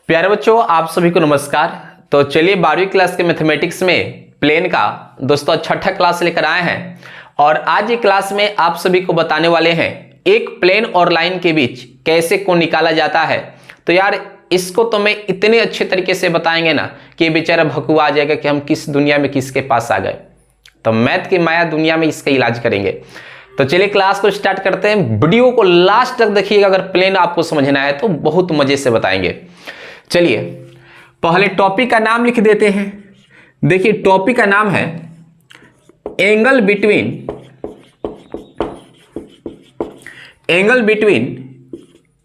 प्यारे बच्चों, आप सभी को नमस्कार। तो चलिए 12वीं क्लास के मैथमेटिक्स में प्लेन का दोस्तों छठा क्लास लेकर आए हैं और आज ये क्लास में आप सभी को बताने वाले हैं एक प्लेन और लाइन के बीच कैसे कोण निकाला जाता है। तो यार इसको तो मैं इतने अच्छे तरीके से बताएंगे ना कि बेचारा भकुआ आ जाएगा कि हम किस दुनिया में किसके पास आ गए। तो मैथ की माया दुनिया में इसका इलाज करेंगे। तो चलिए क्लास को स्टार्ट करते हैं। वीडियो को लास्ट तक देखिएगा, अगर प्लेन आपको समझना है तो बहुत मजे से बताएंगे। चलिए पहले टॉपिक का नाम लिख देते हैं। देखिए टॉपिक का नाम है angle between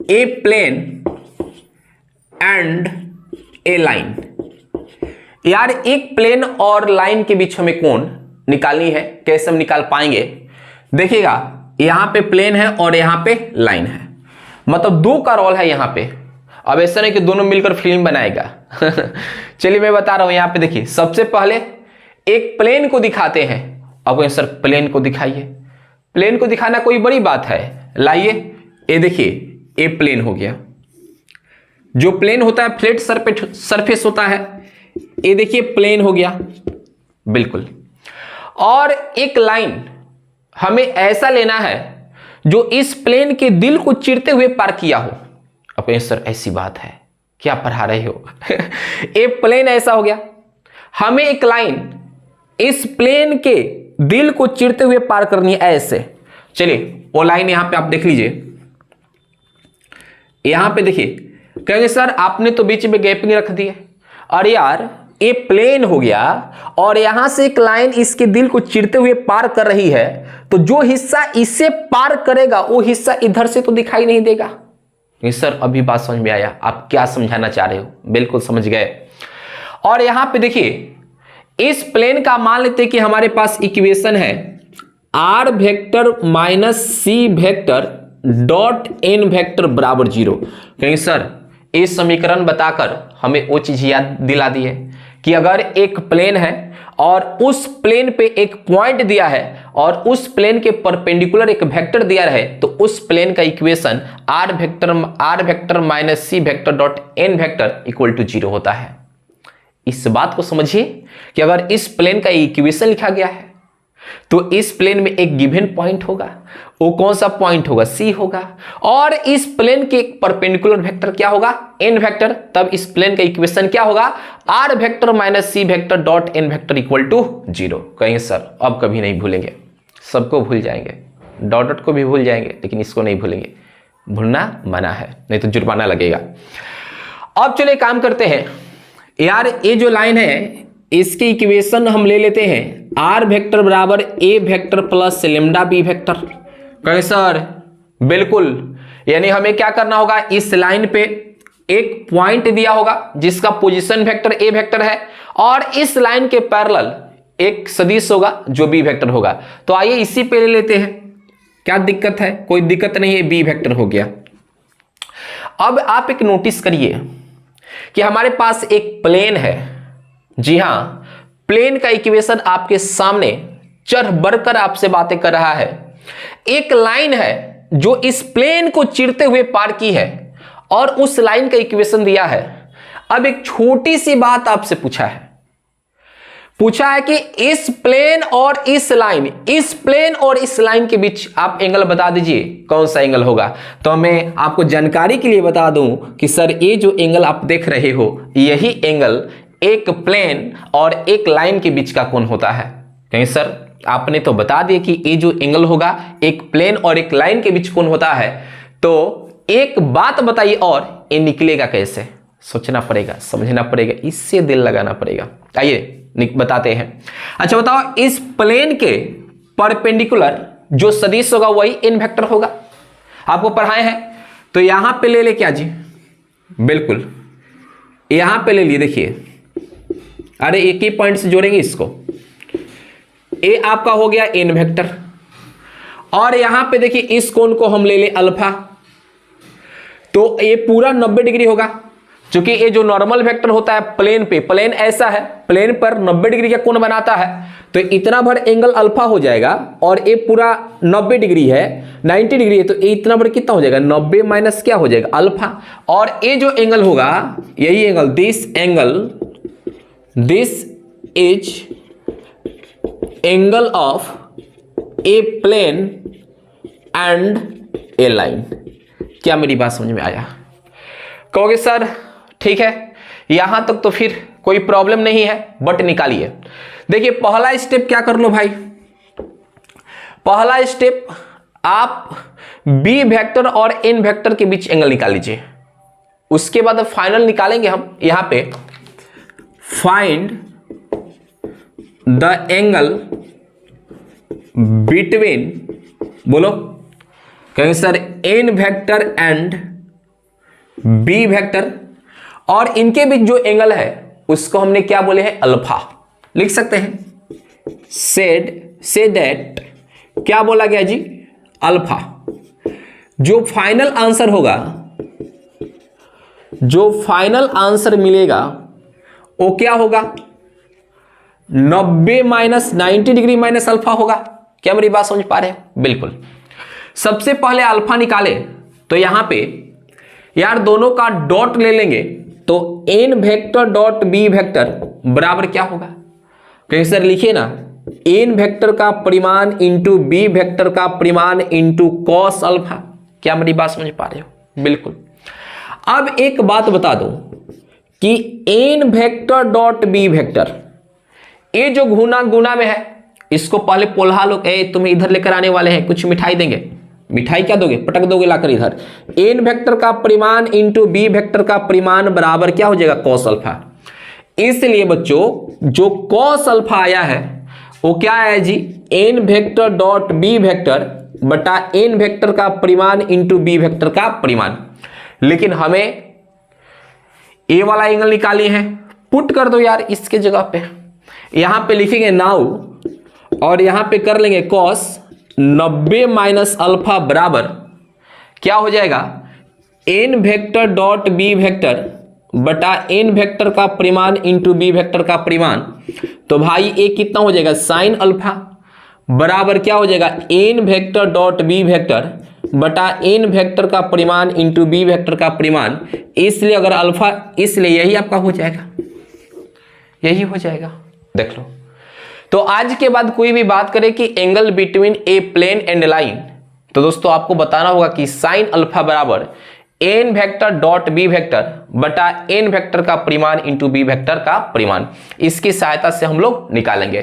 a plane and a line. यार एक प्लेन और लाइन के बीच हमें कोण निकालनी है। कैसे हम निकाल पाएंगे? देखिएगा यहां पे प्लेन है और यहां पे लाइन है, मतलब दो का रोल है यहां पे। अब ऐसा नहीं कि दोनों मिलकर फिल्म बनाएगा। चलिए मैं बता रहा हूं। यहां पे देखिए सबसे पहले एक प्लेन को दिखाते हैं। अब सर प्लेन को दिखाइए। प्लेन को दिखाना कोई बड़ी बात है? लाइए ये देखिए, ये प्लेन हो गया। जो प्लेन होता है फ्लैट सरफेस होता है। ये देखिए प्लेन हो गया बिल्कुल। और एक लाइन हमें ऐसा लेना है जो इस प्लेन के दिल को चीरते हुए पार किया हो। अब सर ऐसी बात है, क्या पढ़ा रहे हो? ये प्लेन ऐसा हो गया, हमें एक लाइन इस प्लेन के दिल को चीरते हुए पार करनी है ऐसे। चलिए वो लाइन यहां पे आप देख लीजिए। यहां पे देखिए कहेंगे सर आपने तो बीच में गैपिंग रख दी है। और यार ये प्लेन हो गया और यहां से एक लाइन इसके दिल को चीरते हुए पार कर रही है, तो जो हिस्सा इसे पार करेगा वो हिस्सा इधर से तो दिखाई नहीं देगा। सर अभी बात समझ में आया, आप क्या समझाना चाह रहे हो? बिल्कुल समझ गए। और यहां पे देखिए इस प्लेन का मान लेते हैं कि हमारे पास इक्वेशन है r vector minus C vector dot n vector बराबर 0। कहीं सर इस समीकरण बताकर हमें वो चीज याद दिला दी है कि अगर एक प्लेन है और उस प्लेन पे एक पॉइंट दिया है और उस प्लेन के परपेंडिकुलर एक वेक्टर दिया है, तो उस प्लेन का equation r vector minus C vector dot n vector equal to 0 होता है। इस बात को समझिए कि अगर इस प्लेन का इक्वेशन लिखा गया है तो इस प्लेन में एक गिवन पॉइंट होगा। वो कौन सा पॉइंट होगा? सी होगा। और इस प्लेन के परपेंडिकुलर वेक्टर क्या होगा? n vector. तब इस प्लेन का इक्वेशन क्या होगा? r vector minus C vector dot n vector equal to 0। कहेंगे सर अब कभी नहीं भूलेंगे, सबको भूल जाएंगे, डॉट को भी भूल जाएंगे लेकिन इसको नहीं भूलेंगे। भूलना मना है, नहीं तो जुर्माना लगेगा। अब चलिए काम करते हैं। यार ये जो लाइन है इसकी इक्वेशन हम ले लेते हैं r वेक्टर बराबर a vector plus lambda b vector. कहें सर बिल्कुल, यानी हमें क्या करना होगा? इस लाइन पे एक पॉइंट दिया होगा जिसका पोजीशन वेक्टर a वेक्टर है और इस लाइन के पैरेलल एक सदिश होगा जो b वेक्टर होगा। तो आइए इसी पे ले लेते हैं। क्या दिक्कत है? कोई दिक्कत नहीं है, b वेक्टर हो गया। अब आप एक नोटिस करिए कि हमारे पास एक प्लेन है। जी हां, प्लेन का इक्वेशन आपके सामने चढ़ बढ़कर आपसे बातें कर रहा है। एक लाइन है जो इस प्लेन को चीरते हुए पार की है और उस लाइन का इक्वेशन दिया है। अब एक छोटी सी बात आपसे पूछा है कि इस प्लेन और इस लाइन के बीच आप एंगल बता दीजिए, कौन सा एंगल होगा? तो मैं आपको जानकारी के लिए बता दूं कि सर ये जो एंगल आप देख रहे हो यही एंगल एक प्लेन और एक लाइन के बीच का कोण होता है। कहीं सर आपने तो बता दिया कि ये जो एंगल होगा एक प्लेन और एक लाइन के बीच कोण होता है। तो एक बात बताइए, और ये निकलेगा कैसे? सोचना पड़ेगा, समझना पड़ेगा, इससे दिल लगाना पड़ेगा। आइए बताते हैं। अच्छा बताओ, इस प्लेन के परपेंडिकुलर जो सदिश होगा वही n वेक्टर होगा। आपको पढ़ाए हैं तो यहां पे ले ले क्या जी? बिल्कुल यहां पे ले लिए। देखिए अरे एक ही पॉइंट से जोड़ेंगे इसको। ए आपका हो गया n वेक्टर और यहां पे देखिए इस कोण को हम ले ले अल्फा, तो ये पूरा 90 डिग्री होगा। क्योंकि ये जो नॉर्मल वेक्टर होता है प्लेन पे, प्लेन ऐसा है, प्लेन पर 90 डिग्री का कोण बनाता है, तो इतना भर एंगल अल्फा हो जाएगा, और ये पूरा 90 डिग्री है, 90 डिग्री है, तो ये इतना भर कितना हो जाएगा, 90 माइनस क्या हो जाएगा, अल्फा। और ये जो एंगल होगा, यही angle, this is angle of a plane and a line. क्या मेरी बात समझ में आया? कहोगे सर ठीक है, यहां तक तो फिर कोई प्रॉब्लम नहीं है, बट निकालिए। देखिए पहला स्टेप क्या कर लो भाई, पहला स्टेप आप बी वेक्टर और एन वेक्टर के बीच एंगल निकाल लीजिए। उसके बाद फाइनल निकालेंगे हम यहां पे, फाइंड द एंगल बिटवीन, बोलो, कहेंगे sir N vector and B vector, और इनके बीच जो एंगल है उसको हमने क्या बोले हैं, अल्फा। लिख सकते हैं से दैट, क्या बोला गया जी, अल्फा। जो फाइनल आंसर होगा, जो फाइनल आंसर मिलेगा वो क्या होगा, 90 माइनस 90 डिग्री माइनस अल्फा होगा। क्या मेरी बात समझ पा रहे हैं? बिल्कुल। सबसे पहले अल्फा निकाले तो यहां पे यार दोनों का डॉट ले लेंगे, तो N vector dot B vector बराबर क्या होगा, कहीं सर लिखिए ना, एन वेक्टर का परिमाण इंटू बी वेक्टर का परिमाण इंटू कॉस अल्फा। क्या मेरी बात समझ पा रहे हो? बिल्कुल। अब एक बात बता दो कि N vector dot B vector, ये जो गुना में है, इसको पहले पोल्हा लो, तुम्हें इधर लेकर आने वाले हैं, कुछ मिठाई देंगे। मिठाई क्या दोगे, पटक दोगे लाकर इधर। एन वेक्टर का परिमाण इंटू बी वेक्टर का परिमाण बराबर क्या हो जाएगा, कॉस अल्फा। इसलिए बच्चों जो कॉस अल्फा आया है वो क्या आया जी, N vector dot B vector बटा एन वेक्टर का परिमाण इंटू बी वेक्टर का परिमाण। लेकिन हमें ए वाला एंगल निकाली है, पुट कर दो यार इसके जगह पे, यहां पे लिखेंगे नाउ, और यहां पे कर लेंगे कॉस 90 माइनस अल्फा बराबर क्या हो जाएगा, N vector dot B vector बटा एन वेक्टर का परिमाण इंटू बी वेक्टर का परिमाण। तो भाई ये कितना हो जाएगा, साइन अल्फा बराबर क्या हो जाएगा, N vector dot B vector बटा एन वेक्टर का परिमाण इंटू बी वेक्टर का परिमाण। इसलिए अगर अल्फा, इसलिए यही आपका हो जाएगा, यही हो जाएगा। देख लो, तो आज के बाद कोई भी बात करे कि angle between a plane and line, तो दोस्तों आपको बताना होगा कि साइन अल्फा बराबर N vector dot B vector बटा एन वेक्टर का परिमाण इंटू बी वेक्टर का परिमाण। इसकी सहायता से हम लोग निकालेंगे।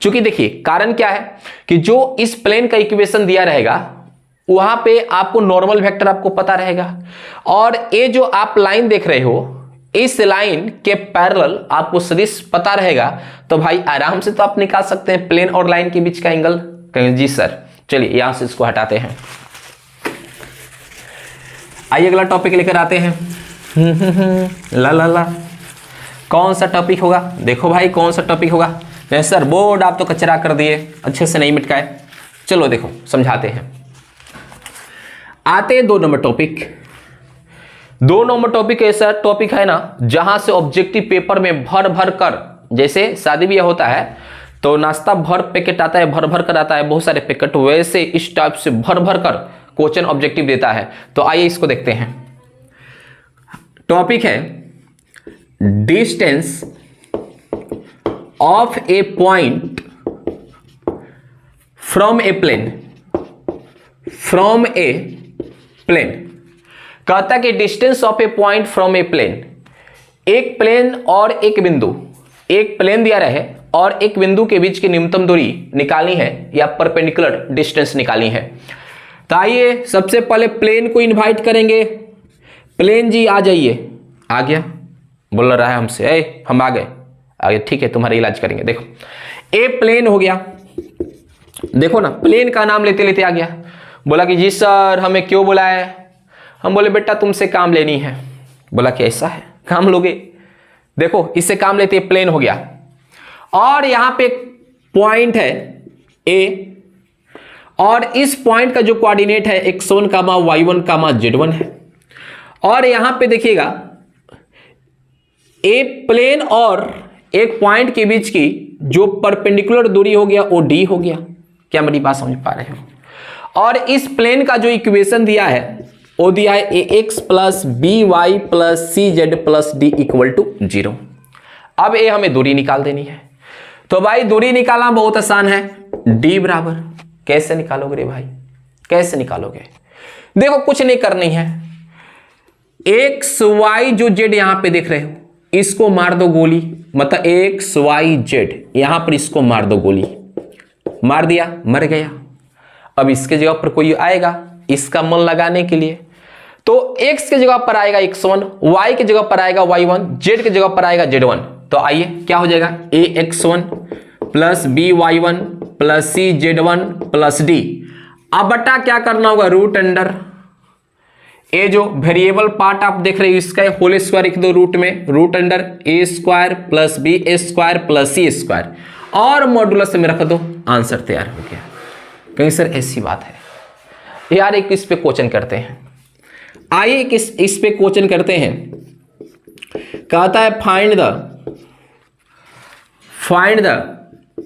क्योंकि देखिए कारण क्या है कि जो इस प्लेन का इक्वेशन दिया रहेगा वहां पे आपको नॉर्मल वेक्टर आपको पता रहेगा, और ये जो आप लाइन देख रहे हो इस लाइन के पैरेलल आपको सदिश पता रहेगा, तो भाई आराम से तो आप निकाल सकते हैं प्लेन और लाइन के बीच का एंगल। कहेंगे जी सर, चलिए यहां से इसको हटाते हैं। आइए अगला टॉपिक लेकर आते हैं। ला ला ला, कौन सा टॉपिक होगा, देखो भाई कौन सा टॉपिक होगा। नहीं सर बोर्ड आप तो कचरा कर दिए, अच्छे से नहीं मिटकाए। चलो देखो समझाते हैं। आते हैं 2 नंबर टॉपिक। 2 नंबर टॉपिक ऐसा टॉपिक है ना जहां से ऑब्जेक्टिव पेपर में भर भर कर, जैसे शादी ब्याह होता है तो नाश्ता भर पैकेट आता है, भर भर कर आता है बहुत सारे पैकेट, वैसे इस टाइप से भर भर कर क्वेश्चन ऑब्जेक्टिव देता है। तो आइए इसको देखते हैं। टॉपिक है distance of a point from a plane, from a plane. कहता है कि distance of a point from a plane, एक प्लेन और एक बिंदु, एक प्लेन दिया रहे और एक बिंदु के बीच की न्यूनतम दूरी निकालनी है या परपेंडिकुलर डिस्टेंस निकालनी है। तो आइए सबसे पहले प्लेन को इनवाइट करेंगे। प्लेन जी आ जाइए। आ गया, बोल रहा है हमसे, हम आ गए, आगे ठीक है तुम्हारा इलाज करेंगे। देखो ए प्लेन हो गया, देखो ना प्लेन का नाम लेते लेते आ गया। बोला कि जी सर हमें क्यों बुलाया है? हम बोले बेटा तुमसे काम लेनी है। बोला कि ऐसा है, काम लोगे? देखो इससे काम लेते प्लेन हो गया, और यहां पे पॉइंट है ए, और इस पॉइंट का जो कोऑर्डिनेट है x1, y1, z1 है। और यहां पे देखिएगा ए प्लेन और एक पॉइंट के बीच की जो परपेंडिकुलर दूरी हो गया वो डी हो गया। क्या मेरी बात समझ पा रहे हो? और इस प्लेन का जो इक्वेशन दिया है वो दिया है A X plus B Y plus C Z plus D equal to 0। अब ये हमें दूरी निकाल देनी है। तो भाई दूरी निकालना बहुत आसान है, डी बराबर कैसे निकालोगे रे भाई, कैसे निकालोगे? देखो कुछ नहीं करनी है, एक्स वाई जो जेड यहां पे देख रहे हो इसको मार दो गोली, मतलब एक्स वाई जेड यहां पर इसको मार दो गोली, मार दिया मर गया। अब इसके जगह पर कोई आएगा इसका मन लगाने के लिए, तो x के जगह पर आएगा x1, y के जगह पर आएगा y1, z के जगह पर आएगा z1। तो आइए क्या हो जाएगा, ax1 plus by1 plus cz1 plus d। अब बटा क्या करना होगा, रूट अंडर ए जो वेरिएबल पार्ट आप देख रहे हो इसका होल स्क्वायर लिख दो रूट में, root under A square plus B square plus C square और मॉडुलस में रख दो, आंसर तैयार हो गया। कहीं सर ऐसी बात है यार, एक इस पे क्वेश्चन करते हैं। आइए इस पे क्वेश्चन करते हैं। कहता है find the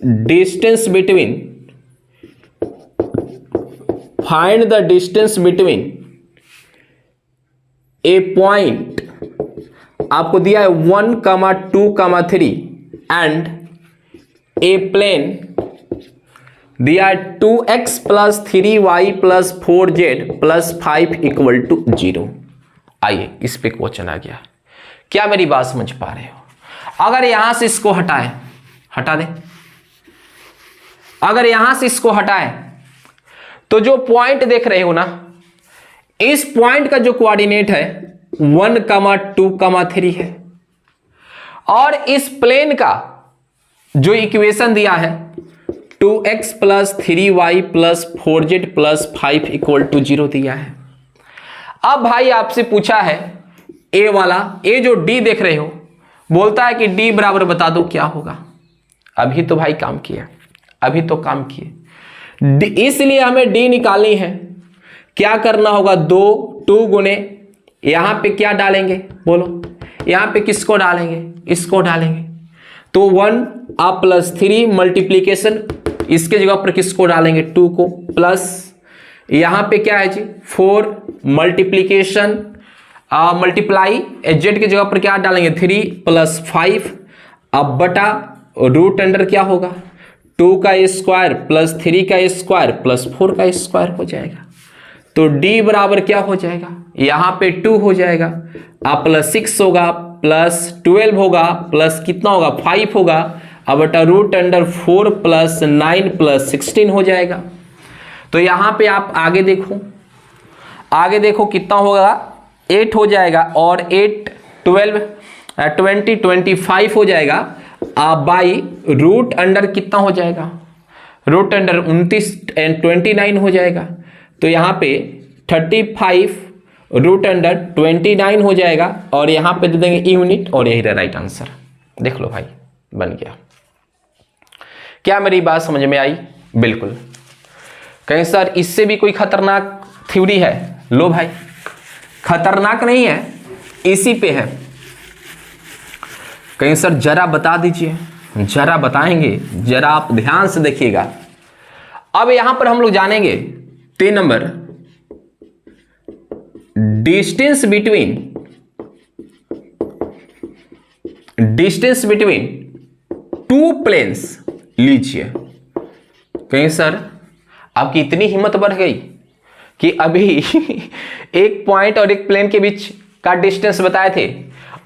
distance between A point, आपको दिया है 1, 2, 3 एंड ए प्लेन दिया है 2x plus 3y plus 4z plus 5 equal to 0। आइए इस पे क्वेश्चन आ गया। क्या मेरी बात समझ पा रहे हो? अगर यहां से इसको हटाए, हटा दे, अगर यहां से इसको हटाए तो जो पॉइंट देख रहे हो ना, इस पॉइंट का जो कोऑर्डिनेट है 1, 2, 3 है और इस प्लेन का जो इक्वेशन दिया है 2x plus 3y plus 4z plus 5 equal to 0 दिया है। अब भाई आपसे पूछा है ए वाला, ए जो d देख रहे हो बोलता है कि d बराबर बता दो क्या होगा। अभी तो भाई काम किया, अभी तो काम किए, इसलिए हमें d निकालनी है। क्या करना होगा, 2 गुने यहां पे क्या डालेंगे बोलो, यहां पे किसको डालेंगे, इसको डालेंगे। तो 1 आप प्लस 3 मल्टीप्लीकेशन, इसके जगह पर किसको डालेंगे 2 को, प्लस यहां पे क्या है जी 4 मल्टीप्लीकेशन मल्टीप्लाई, जेड की जगह पर क्या डालेंगे 3 प्लस 5, अब बटा रूट अंडर क्या होगा 2 का स्क्वायर प्लस 3 का स्क्वायर प्लस 4 का स्क्वायर हो जाएगा। तो d बराबर क्या हो जाएगा, यहां पे 2 हो जाएगा, आप प्लस 6 होगा प्लस 12 होगा प्लस कितना होगा 5 होगा, अब बटा रूट अंडर 4 प्लस 9 प्लस 16 हो जाएगा। तो यहां पे आप आगे देखो, आगे देखो कितना होगा 8 हो जाएगा और 8 12 20 25 हो जाएगा। आप बाई रूट अंडर कितना हो जाएगा, रूट अंडर 29 29 हो जाएगा। तो यहाँ पे 35 रूट अंडर 29 हो जाएगा और यहाँ पे दे देंगे यूनिट और यही राइट आंसर। देख लो भाई बन गया। क्या मेरी बात समझ में आई? बिल्कुल। कहें सर इससे भी कोई खतरनाक थ्योरी है? लो भाई, खतरनाक नहीं है, इसी पे है। कहें सर जरा बता दीजिए, जरा बताएंगे, जरा आप ध्यान से देखिएगा। अब यहां पर हम लोग जानेंगे 3 नंबर, डिस्टेंस बिटवीन 2 प्लेन्स लीजिए। कहें सर आपकी इतनी हिम्मत बढ़ गई कि अभी एक पॉइंट और एक प्लेन के बीच का डिस्टेंस बताए थे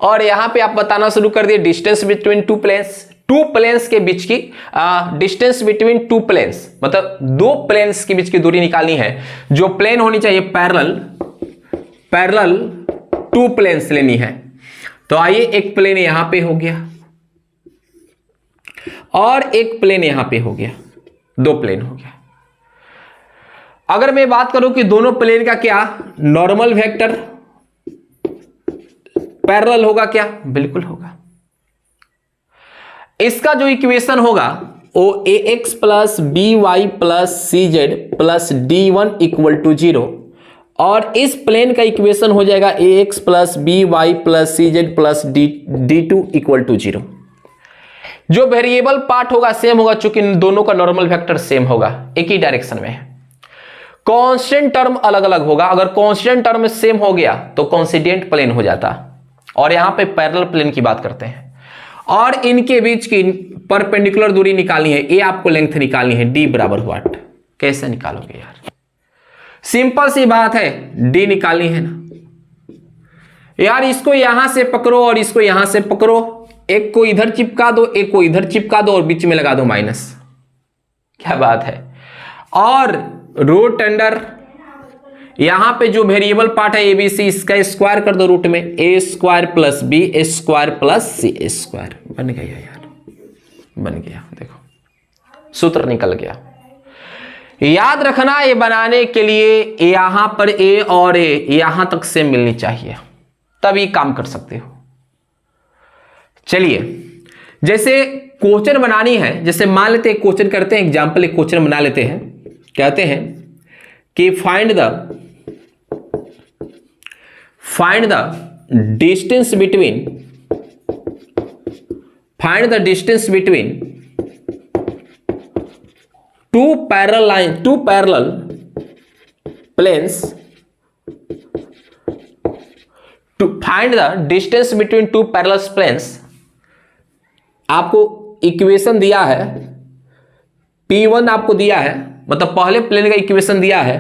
और यहां पे आप बताना शुरू कर दिए डिस्टेंस बिटवीन 2 प्लेन्स। 2 प्लेन्स के बीच की डिस्टेंस बिटवीन 2 प्लेन्स, मतलब 2 प्लेन्स के बीच की दूरी निकालनी है। जो प्लेन होनी चाहिए पैरेलल 2 प्लेन्स लेनी है। तो आइए एक प्लेन यहां पे हो गया और एक प्लेन यहां पे हो गया, 2 प्लेन हो गया। अगर मैं बात करूं कि दोनों प्लेन का क्या नॉर्मल वेक्टर पैरेलल होगा क्या? बिल्कुल होगा। इसका जो इक्वेशन होगा वो ax plus by plus cz plus d1 equal to 0 और इस प्लेन का इक्वेशन हो जाएगा ax plus B Y plus C Z plus D two equal to 0। जो वेरिएबल पार्ट होगा सेम होगा, चूंकि इन दोनों का नॉर्मल वेक्टर सेम होगा, एक ही डायरेक्शन में है। कांस्टेंट टर्म अलग अलग होगा। अगर कांस्टेंट टर्म सेम हो गया तो कोइंसिडेंट प्लेन हो जाता, और यहां पे पैरेलल प्लेन की बात करते हैं। और इनके बीच की परपेंडिकुलर दूरी निकालनी है, ए आपको लेंथ निकालनी है, डी बराबर व्हाट। कैसे निकालोगे यार, सिंपल सी बात है, डी निकालनी है ना यार। इसको यहां से पकड़ो और इसको यहां से पकड़ो, एक को इधर चिपका दो, एक को इधर चिपका दो और बीच में लगा दो माइनस। क्या बात है। और रूट अंडर यहां पे जो वेरिएबल पार्ट है एबीसी, इसका स्क्वायर कर दो रूट में, A square plus B square plus C square. बन गया यार, बन गया। देखो सूत्र निकल गया। याद रखना, ये बनाने के लिए यहां पर ए और ए यहां तक से मिलनी चाहिए, तभी काम कर सकते हो। चलिए, जैसे क्वेश्चन बनानी है, जैसे मान लेते हैं क्वेश्चन करते हैं, एग्जांपल एक क्वेश्चन बना लेते हैं। कहते हैं कि find the distance between two parallel planes, to find the distance between two parallel planes। आपको इक्वेशन दिया है, P1 आपको दिया है, मतलब पहले प्लेन का इक्वेशन दिया है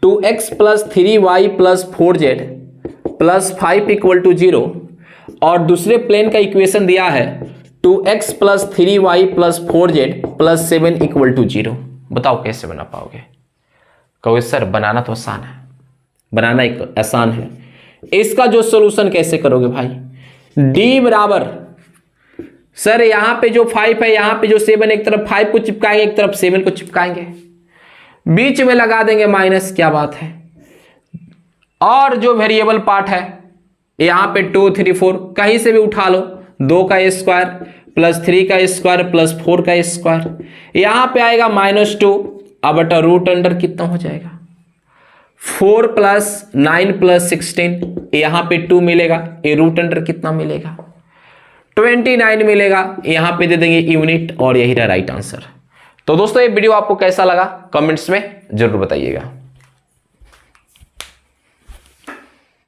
2x plus 3y plus 4z plus 5 equal to 0, और दूसरे प्लेन का इक्वेशन दिया है 2x plus 3y plus 4z plus 7 equal to 0। बताओ कैसे बना पाओगे। कहोगे सर बनाना तो आसान है, बनाना एक आसान है, इसका जो सॉल्यूशन कैसे करोगे भाई। d बराबर, सर यहां पे जो 5 है, यहां पे जो 7, एक तरफ 5 को चिपकाएंगे, एक तरफ 7 को चिपकाएंगे, बीच में लगा देंगे माइनस। क्या बात है। और जो वेरिएबल पार्ट है यहां पे 2 3 4 कहीं से भी उठा लो, 2 का स्क्वायर प्लस 3 का स्क्वायर प्लस 4 का स्क्वायर, यहां पे आएगा -2 अब बटा रूट अंडर कितना हो जाएगा 4 प्लस 9 प्लस 16, यहां पे 2 मिलेगा, ये रूट अंडर कितना मिलेगा 29 मिलेगा, यहां पे दे देंगे यूनिट, और यही रहा राइट आंसर। तो दोस्तों ये वीडियो आपको कैसा लगा कमेंट्स में जरूर बताइएगा।